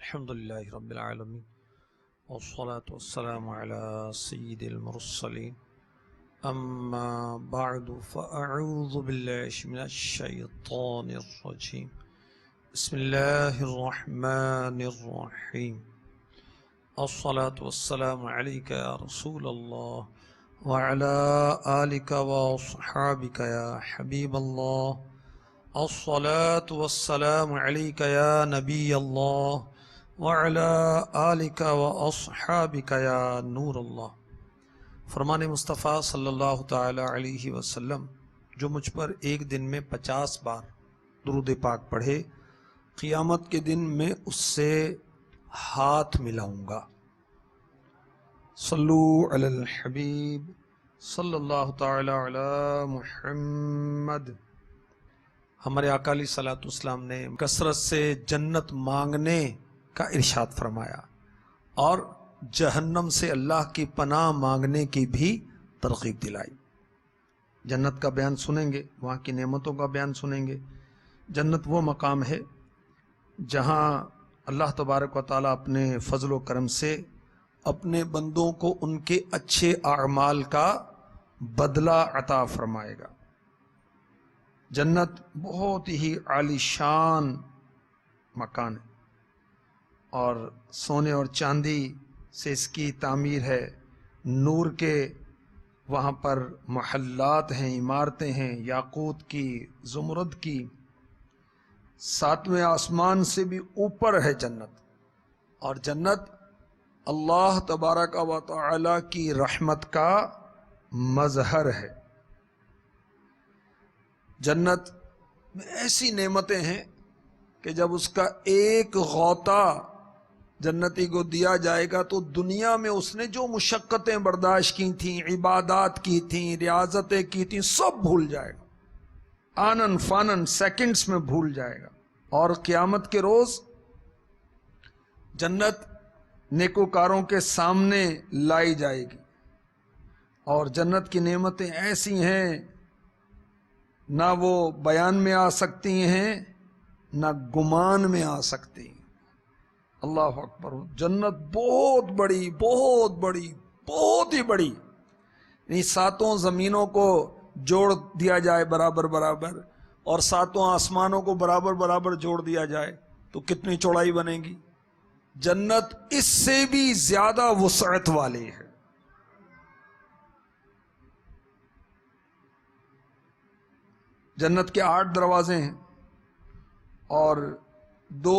الحمد لله رب العالمين والصلاة والسلام على سيد المرسلين أما بعد فأعوذ بالله من الشيطان الرجيم بسم الله الرحمن الرحيم الصلاة والسلام عليك يا رسول الله وعلى آلك وأصحابك يا حبيب الله الصلاة والسلام عليك يا نبي الله وعلى آلك وأصحابك يا نور اللہ۔ فرمان مصطفیٰ صلی اللہ تعالی علیہ وسلم، جو مجھ پر ایک دن میں 50 بار درود پاک پڑھے، قیامت کے دن میں اس سے ہاتھ ملاؤں گا۔ صلو علی الحبیب صلی اللہ تعالی علی محمد۔ ہمارے آقا علیہ الصلوۃ والسلام نے کثرت سے جنت مانگنے کا ارشاد فرمایا اور جہنم سے اللہ کی پناہ مانگنے کی بھی ترغیب دلائی۔ جنت کا بیان سنیں گے، وہاں کی نعمتوں کا بیان سنیں گے۔ جنت وہ مقام ہے جہاں اللہ تبارک و تعالیٰ اپنے فضل و کرم سے اپنے بندوں کو ان کے اچھے اعمال کا بدلہ عطا فرمائے گا۔ جنت بہت ہی عالی شان مکان ہے اور سونے اور چاندی سے اس کی تعمیر ہے، نور کے وہاں پر محلات ہیں، عمارتیں ہیں، یاقوت کی، زمرد کی۔ 7ویں آسمان سے بھی اوپر ہے جنت، اور جنت اللہ تبارک و تعالی کی رحمت کا مظہر ہے۔ جنت میں ایسی نعمتیں ہیں کہ جب اس کا ایک غوطہ جنتی کو دیا جائے گا تو دنیا میں اس نے جو مشقتیں برداشت کی تھیں، عبادات کی تھیں، ریاضتیں کی تھیں، سب بھول جائے گا، آنن فانن سیکنڈز میں بھول جائے گا۔ اور قیامت کے روز جنت نیکوکاروں کے سامنے لائی جائے گی، اور جنت کی نعمتیں ایسی ہیں نہ وہ بیان میں آ سکتی ہیں نہ گمان میں آ سکتی ہیں۔ اللہ اکبر۔ جنت بہت بڑی، بہت بڑی، بہت ہی بڑی۔ یعنی 7 زمینوں کو جوڑ دیا جائے برابر برابر، اور 7 آسمانوں کو برابر برابر جوڑ دیا جائے تو کتنی چوڑائی بنے گی؟ جنت اس سے بھی زیادہ وسعت والی ہے۔ جنت کے 8 دروازے ہیں، اور 2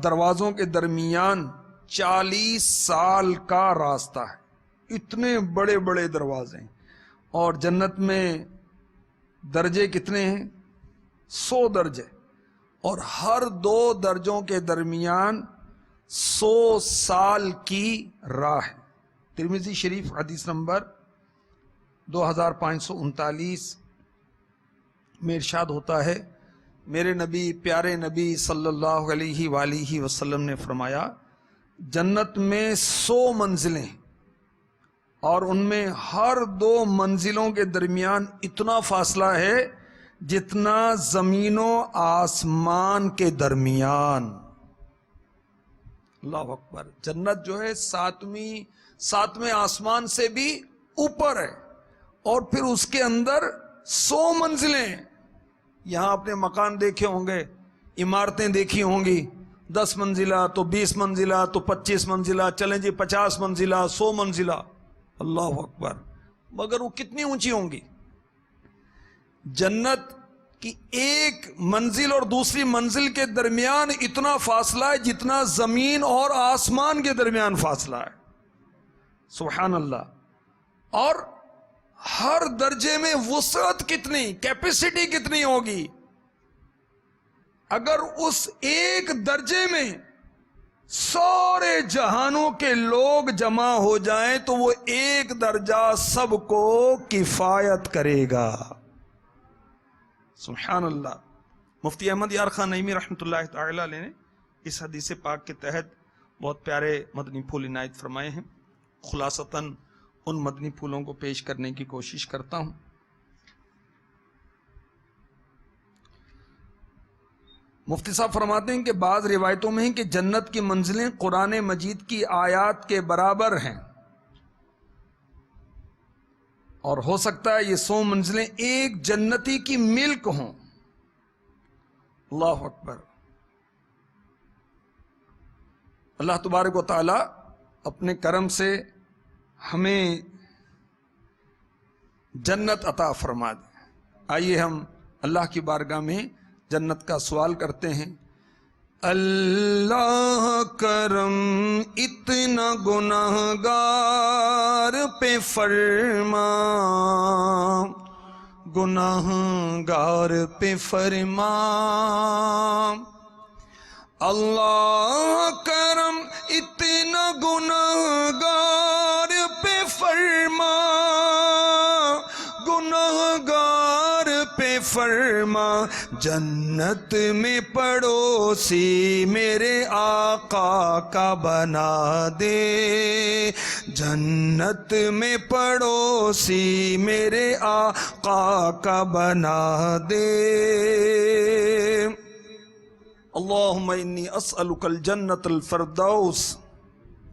دروازوں کے درمیان 40 سال کا راستہ ہے۔ اتنے بڑے بڑے دروازے ہیں، اور جنت میں درجے کتنے ہیں؟ 100 درجے، اور ہر 2 درجوں کے درمیان 100 سال کی راہ ہے۔ ترمذی شریف حدیث نمبر 2539 میں ارشاد ہوتا ہے، میرے نبی، پیارے نبی صلی اللہ علیہ وآلہ وسلم نے فرمایا، جنت میں 100 منزلیں ہیں، اور ان میں ہر 2 منزلوں کے درمیان اتنا فاصلہ ہے جتنا زمین و آسمان کے درمیان۔ اللہ اکبر۔ جنت جو ہے 7ویں آسمان سے بھی اوپر ہے، اور پھر اس کے اندر 100 منزلیں ہیں۔ یہاں اپنے مکان دیکھے ہوں گے، عمارتیں دیکھی ہوں گی، 10 منزلہ تو 20 منزلہ تو 25 منزلہ، چلیں جی 50 منزلہ، 100 منزلہ۔ اللہ اکبر۔ مگر وہ کتنی اونچی ہوں گی؟ جنت کی ایک منزل اور دوسری منزل کے درمیان اتنا فاصلہ ہے جتنا زمین اور آسمان کے درمیان فاصلہ ہے۔ سبحان اللہ۔ اور ہر درجے میں وسعت کتنی، کیپیسٹی کتنی ہوگی؟ اگر اس ایک درجے میں سارے جہانوں کے لوگ جمع ہو جائیں تو وہ ایک درجہ سب کو کفایت کرے گا۔ سبحان اللہ۔ مفتی احمد یار خان نعیمی رحمۃ اللہ تعالی علیہ نے اس حدیث پاک کے تحت بہت پیارے مدنی پھول عنایت فرمائے ہیں۔ خلاصتاً ان مدنی پھولوں کو پیش کرنے کی کوشش کرتا ہوں۔ مفتی صاحب فرماتے ہیں کہ بعض روایتوں میں ہے کہ جنت کی منزلیں قرآن مجید کی آیات کے برابر ہیں، اور ہو سکتا ہے یہ 100 منزلیں ایک جنتی کی ملک ہوں۔ اللہ اکبر۔ اللہ تبارک و تعالی اپنے کرم سے ہمیں جنت عطا فرما دے۔ آئیے ہم اللہ کی بارگاہ میں جنت کا سوال کرتے ہیں۔ اللہ کرم اتنا گناہگار پہ فرما، گناہگار پہ فرما، اللہ کرم اتنا گناہگار پہ فرما، گناہگار پہ فرما، جنت میں پڑوسی میرے آقا کا بنا دے، جنت میں پڑوسی میرے آقا کا بنا دے۔ اللہم انی اسألک الجنت الفردوس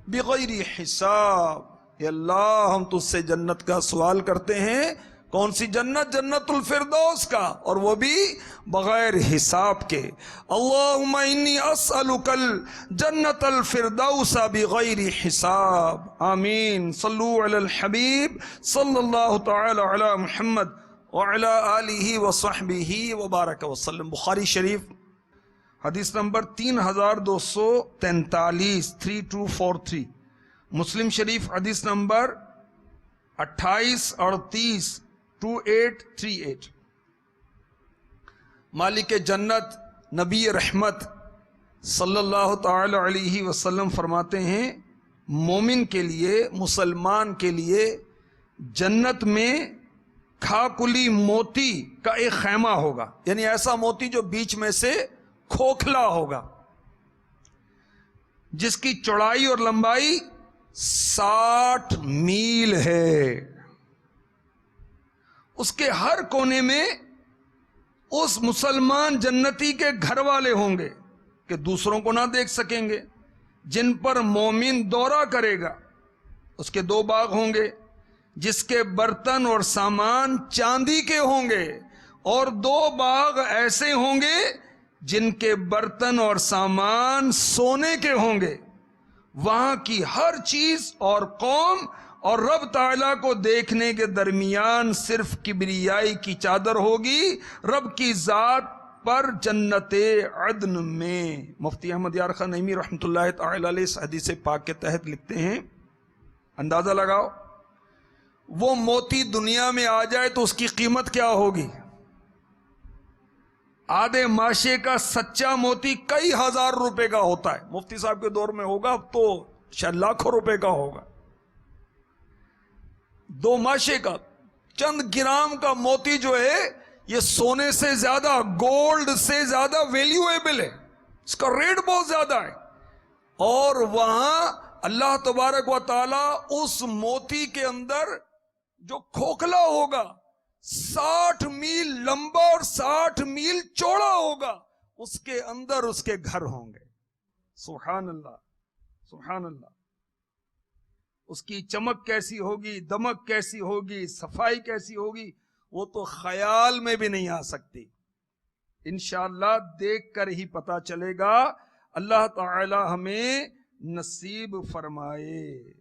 بغیر حساب۔ اے اللہ ہم تجھ سے جنت کا سوال کرتے ہیں۔ کون سی جنت؟ جنت الفردوس کا، اور وہ بھی بغیر حساب کے۔ اللہم انی اسألک الجنت الفردوس بغیر حساب۔ آمین۔ صلو علی الحبیب صلی اللہ تعالی علی محمد وعلی آلہ وصحبہ وبارک وسلم۔ بخاری شریف حدیث نمبر 3243 3243، مسلم شریف حدیث نمبر 2838 2838۔ مالک جنت نبی رحمت صلی اللہ تعالی علیہ وسلم فرماتے ہیں، مومن کے لیے، مسلمان کے لیے جنت میں کھاکلی موتی کا ایک خیمہ ہوگا، یعنی ایسا موتی جو بیچ میں سے کھوکھلا ہوگا، جس کی چوڑائی اور لمبائی 60 میل ہے۔ اس کے ہر کونے میں اس مسلمان جنتی کے گھر والے ہوں گے کہ دوسروں کو نہ دیکھ سکیں گے، جن پر مومن دورہ کرے گا۔ اس کے 2 باغ ہوں گے، جس کے برتن اور سامان چاندی کے ہوں گے، اور 2 باغ ایسے ہوں گے جن کے برتن اور سامان سونے کے ہوں گے۔ وہاں کی ہر چیز اور قوم اور رب تعالیٰ کو دیکھنے کے درمیان صرف کبریائی کی چادر ہوگی، رب کی ذات پر جنت عدن میں۔ مفتی احمد یار خان نعیمی رحمۃ اللہ تعالی علیہ اس حدیث پاک کے تحت لکھتے ہیں، اندازہ لگاؤ وہ موتی دنیا میں آ جائے تو اس کی قیمت کیا ہوگی؟ آدھے ماشے کا سچا موتی کئی ہزار روپے کا ہوتا ہے، مفتی صاحب کے دور میں ہوگا، اب تو شاید لاکھوں روپے کا ہوگا۔ 2 ماشے کا چند گرام کا موتی جو ہے یہ سونے سے زیادہ، گولڈ سے زیادہ ویلیویبل ہے، اس کا ریٹ بہت زیادہ ہے۔ اور وہاں اللہ تبارک و تعالی اس موتی کے اندر جو کھوکھلا ہوگا، 60 میل لمبا اور 60 میل چوڑا ہوگا، اس کے اندر اس کے گھر ہوں گے۔ سبحان اللہ، سبحان اللہ۔ اس کی چمک کیسی ہوگی، دمک کیسی ہوگی، صفائی کیسی ہوگی، وہ تو خیال میں بھی نہیں آ سکتی۔ انشاءاللہ دیکھ کر ہی پتا چلے گا۔ اللہ تعالی ہمیں نصیب فرمائے۔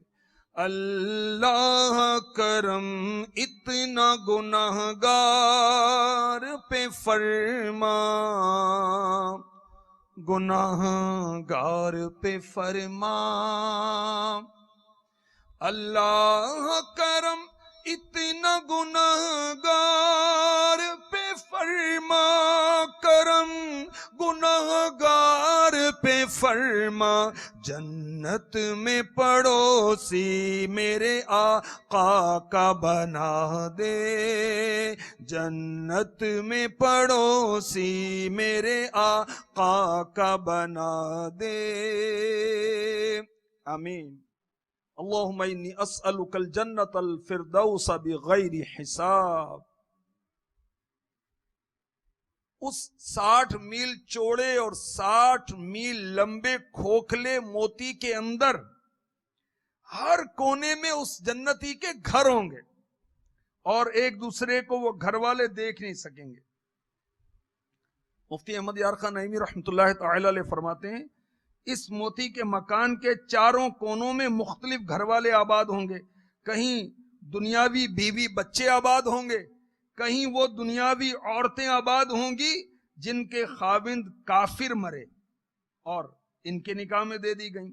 اللہ کرم اتنا گناہگار پہ فرما، گناہگار پہ فرما، اللہ کرم اتنا گناہگار پہ فرما، کرم گناہگار پہ فرما، جنت میں پڑوسی میرے آقا کا بنا دے، جنت میں پڑوسی میرے آقا کا بنا دے۔ آمین۔ اللہم انی اسألک الجنت الفردوس بغیر حساب۔ اس 60 میل چوڑے اور 60 میل لمبے کھوکھلے موتی کے اندر ہر کونے میں اس جنتی کے گھر ہوں گے اور ایک دوسرے کو وہ گھر والے دیکھ نہیں سکیں گے. مفتی احمد یار خان نعیمی رحمۃ اللہ تعالی علیہ فرماتے ہیں اس موتی کے مکان کے چاروں کونوں میں مختلف گھر والے آباد ہوں گے. کہیں دنیاوی بیوی بچے آباد ہوں گے, کہیں وہ دنیاوی عورتیں آباد ہوں گی جن کے خاوند کافر مرے اور ان کے نکاح میں دے دی گئیں,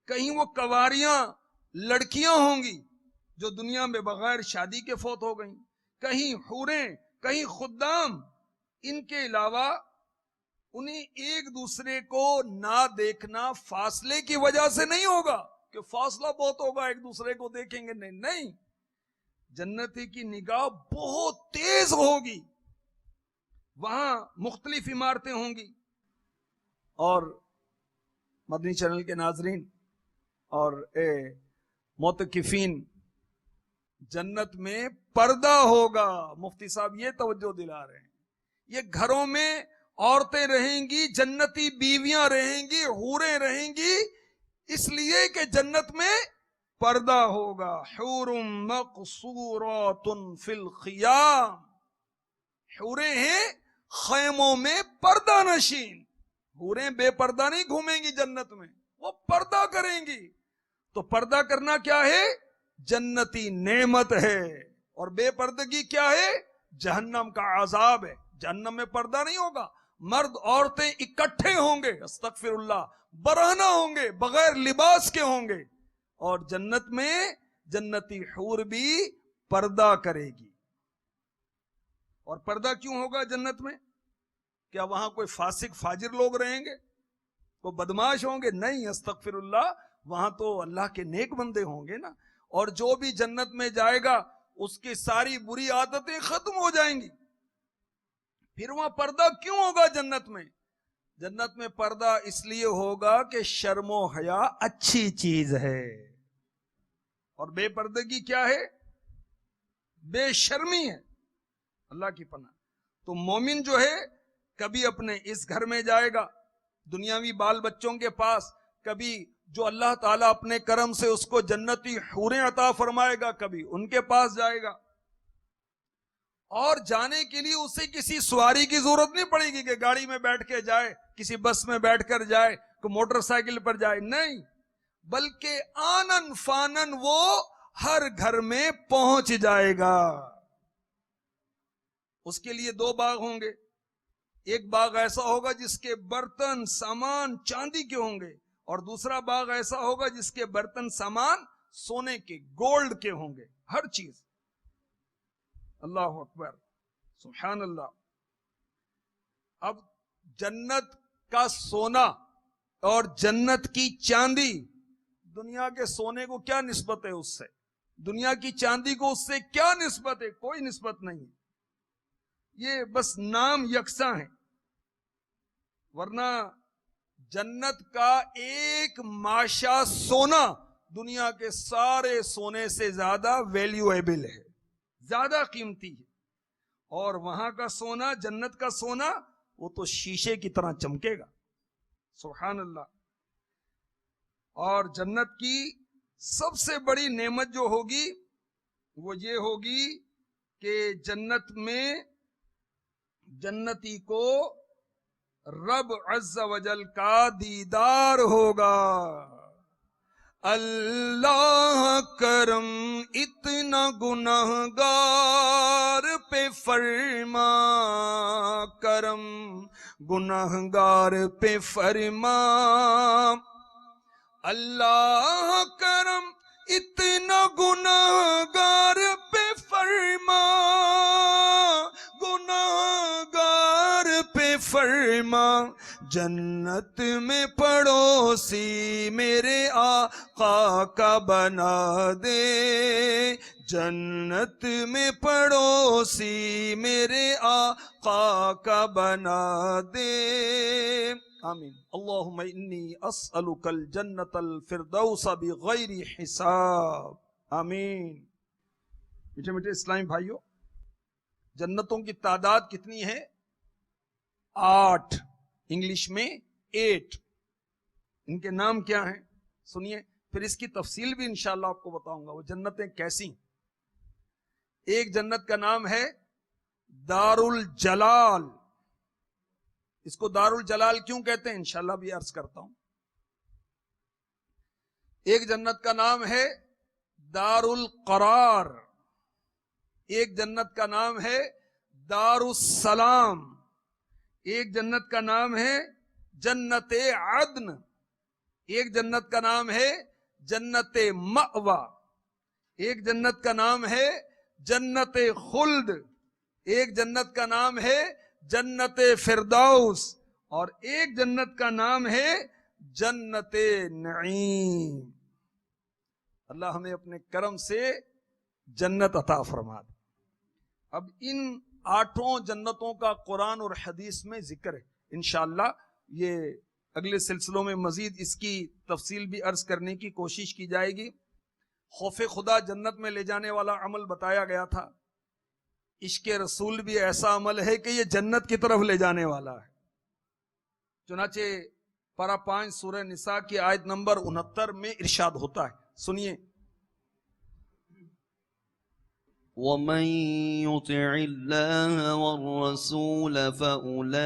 کہیں وہ کنواریاں لڑکیاں ہوں گی جو دنیا میں بغیر شادی کے فوت ہو گئیں, کہیں حوریں, کہیں خدام. ان کے علاوہ انہیں ایک دوسرے کو نہ دیکھنا فاصلے کی وجہ سے نہیں ہوگا کہ فاصلہ بہت ہوگا ایک دوسرے کو دیکھیں گے, نہیں, جنتی کی نگاہ بہت تیز ہوگی. وہاں مختلف عمارتیں ہوں گی. اور مدنی چینل کے ناظرین اور معتکفین, جنت میں پردہ ہوگا. مفتی صاحب یہ توجہ دلا رہے ہیں, یہ گھروں میں عورتیں رہیں گی, جنتی بیویاں رہیں گی, حوریں رہیں گی, اس لیے کہ جنت میں پردہ ہوگا. حور مقصورات فی الخیام, حوریں ہیں خیموں میں پردہ نشین. حوریں بے پردہ نہیں گھومیں گی جنت میں, وہ پردہ کریں گی. تو پردہ کرنا کیا ہے؟ جنتی نعمت ہے. اور بے پردگی کیا ہے؟ جہنم کا عذاب ہے. جہنم میں پردہ نہیں ہوگا, مرد عورتیں اکٹھے ہوں گے, استغفر اللہ, برہنہ ہوں گے, بغیر لباس کے ہوں گے. اور جنت میں جنتی حور بھی پردہ کرے گی. اور پردہ کیوں ہوگا جنت میں؟ کیا وہاں کوئی فاسق فاجر لوگ رہیں گے, کوئی بدماش ہوں گے؟ نہیں, استغفر اللہ, وہاں تو اللہ کے نیک بندے ہوں گے نا. اور جو بھی جنت میں جائے گا اس کی ساری بری عادتیں ختم ہو جائیں گی. پھر وہاں پردہ کیوں ہوگا جنت میں؟ جنت میں پردہ اس لیے ہوگا کہ شرم و حیا اچھی چیز ہے. اور بے پردگی کیا ہے؟ بے شرمی ہے. اللہ کی پناہ. تو مومن جو ہے کبھی اپنے اس گھر میں جائے گا دنیاوی بال بچوں کے پاس, کبھی جو اللہ تعالیٰ اپنے کرم سے اس کو جنتی حوریں عطا فرمائے گا کبھی ان کے پاس جائے گا. اور جانے کے لیے اسے کسی سواری کی ضرورت نہیں پڑے گی کہ گاڑی میں بیٹھ کے جائے, کسی بس میں بیٹھ کر جائے, کوئی موٹر سائیکل پر جائے, نہیں, بلکہ آنن فانن وہ ہر گھر میں پہنچ جائے گا. اس کے لیے 2 باغ ہوں گے. ایک باغ ایسا ہوگا جس کے برتن سامان چاندی کے ہوں گے, اور دوسرا باغ ایسا ہوگا جس کے برتن سامان سونے کے, گولڈ کے ہوں گے, ہر چیز. اللہ اکبر, سبحان اللہ. اب جنت کا سونا اور جنت کی چاندی, دنیا کے سونے کو کیا نسبت ہے اس سے؟ دنیا کی چاندی کو اس سے کیا نسبت ہے؟ کوئی نسبت نہیں. یہ بس نام یکساں ہے. ورنہ جنت کا ایک ماشا سونا دنیا کے سارے سونے سے زیادہ ویلیویبل ہے, زیادہ قیمتی ہے. اور وہاں کا سونا, جنت کا سونا, وہ تو شیشے کی طرح چمکے گا. سبحان اللہ. اور جنت کی سب سے بڑی نعمت جو ہوگی وہ یہ ہوگی کہ جنت میں جنتی کو رب عز و جل کا دیدار ہوگا. اللہ کرم اتنا گنہگار پہ فرما, کرم گنہگار پہ فرما. اللہ کرم اتنا گنہگار پہ فرما, گنہگار پہ فرما. جنت میں پڑوسی میرے آقا کا بنا دے, جنت میں پڑوسی میرے آقا کا بنا دے. آمین. اللہم انی اسألک الجنت الفردوس بغیر حساب. آمین. میٹھے میٹھے اسلامی بھائیوں, جنتوں کی تعداد کتنی ہے 8, انگلش میں 8. ان کے نام کیا ہیں سنیے, پھر اس کی تفصیل بھی انشاءاللہ آپ کو بتاؤں گا وہ جنتیں کیسی. ایک جنت کا نام ہے دار الجلال. اس کو دار الجلال کیوں کہتے ہیں انشاءاللہ بھی عرض کرتا ہوں. ایک جنت کا نام ہے دار القرار. ایک جنت کا نام ہے دار السلام. ایک جنت کا نام ہے جنت عدن. ایک جنت کا نام ہے جنت مأوا. ایک جنت کا نام ہے جنت خلد. ایک جنت کا نام ہے جنت فردوس. اور ایک جنت کا نام ہے جنت نعیم. اللہ ہمیں اپنے کرم سے جنت عطا فرما دے. اب ان 8 جنتوں کا قرآن اور حدیث میں ذکر ہے. انشاءاللہ یہ اگلے سلسلوں میں مزید اس کی تفصیل بھی عرض کرنے کی کوشش کی جائے گی. خوف خدا جنت میں لے جانے والا عمل بتایا گیا تھا. عشق رسول بھی ایسا عمل ہے کہ یہ جنت کی طرف لے جانے والا ہے. چنانچہ پارہ 5 سورہ نساء کی آیت نمبر 69 میں ارشاد ہوتا ہے, سنیے. وَمَن يُطِعِ اللَّهَ وَالرَّسُولَ فَأُولَئِكَ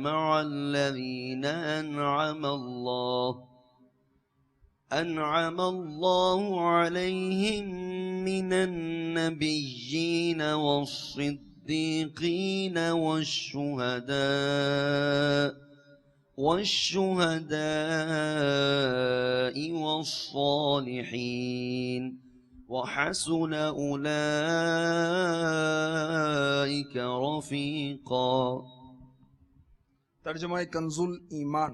مَعَ الَّذِينَ أَنْعَمَ اللَّهُ عَلَيْهِمْ مِنَ النَّبِيِّينَ وَالصِّدِّيقِينَ وَالشُّهَدَاءِ وَالصَّالِحِينَ وَحَسُنَ أُولَئِكَ رَفِيقًا. ترجمہ کنز ایمان.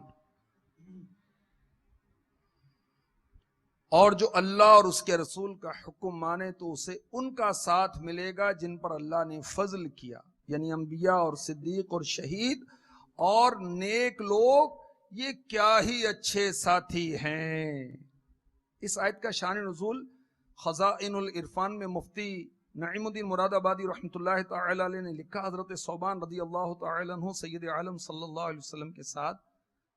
اور جو اللہ اور اس کے رسول کا حکم مانے تو اسے ان کا ساتھ ملے گا جن پر اللہ نے فضل کیا, یعنی انبیاء اور صدیق اور شہید اور نیک لوگ. یہ کیا ہی اچھے ساتھی ہیں. اس آیت کا شان نزول خزائن العرفان میں مفتی نعیم الدین مراد آبادی رحمۃ اللہ تعالی علیہ نے لکھا. حضرت ثوبان رضی اللہ تعالی عنہ سید عالم صلی اللہ علیہ وسلم کے ساتھ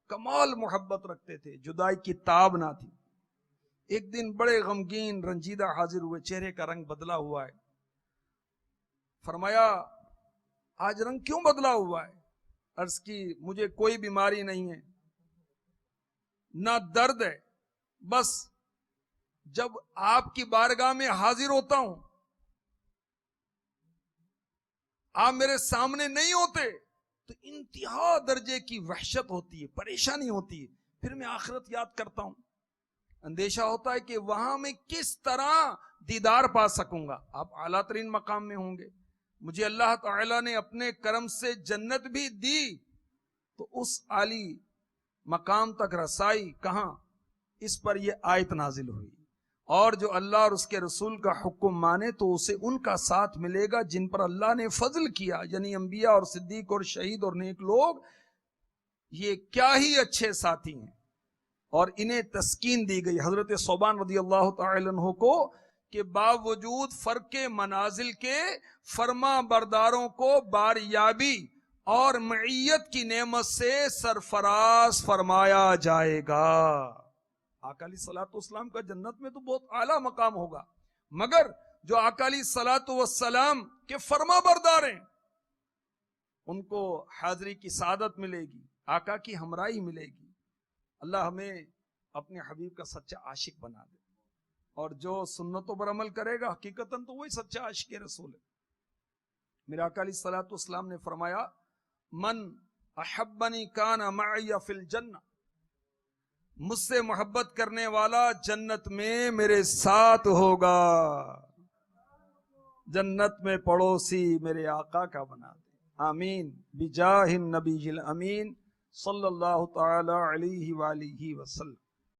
کمال محبت رکھتے تھے, جدائی کی تاب نہ تھی. ایک دن بڑے غمگین رنجیدہ حاضر ہوئے, چہرے کا رنگ بدلا ہوا ہے. فرمایا آج رنگ کیوں بدلا ہوا ہے؟ عرض کی مجھے کوئی بیماری نہیں ہے, نہ درد ہے, بس جب آپ کی بارگاہ میں حاضر ہوتا ہوں آپ میرے سامنے نہیں ہوتے تو انتہا درجے کی وحشت ہوتی ہے, پریشانی ہوتی ہے. پھر میں آخرت یاد کرتا ہوں, اندیشہ ہوتا ہے کہ وہاں میں کس طرح دیدار پا سکوں گا. آپ اعلیٰ ترین مقام میں ہوں گے, مجھے اللہ تعالیٰ نے اپنے کرم سے جنت بھی دی, تو اس عالی مقام تک رسائی کہاں؟ اس پر یہ آیت نازل ہوئی. اور جو اللہ اور اس کے رسول کا حکم مانے تو اسے ان کا ساتھ ملے گا جن پر اللہ نے فضل کیا, یعنی انبیاء اور صدیق اور شہید اور نیک لوگ. یہ کیا ہی اچھے ساتھی ہیں. اور انہیں تسکین دی گئی حضرت ثوبان رضی اللہ تعالی عنہ کو کہ باوجود فرق منازل کے فرما برداروں کو باریابی اور معیت کی نعمت سے سرفراز فرمایا جائے گا. آقا علیہ الصلوۃ والسلام کا جنت میں تو بہت اعلیٰ مقام ہوگا, مگر جو آقا علیہ الصلوۃ والسلام کے فرما بردار ہیں ان کو حاضری کی سعادت ملے گی, آقا کی ہمراہی ملے گی. اللہ ہمیں اپنے حبیب کا سچا عاشق بنا دے, اور جو سنتوں پر عمل کرے گا حقیقتاً تو وہی سچا عاشق رسول ہے. میرے آقا علیہ الصلوۃ والسلام نے فرمایا من احبنی کان معی فی الجنہ, مجھ سے محبت کرنے والا جنت میں میرے ساتھ ہوگا. جنت میں پڑوسی میرے آقا کا بنا دے. آمین بجاہ النبی الامین صلی اللہ تعالی علیہ وآلہ وسلم.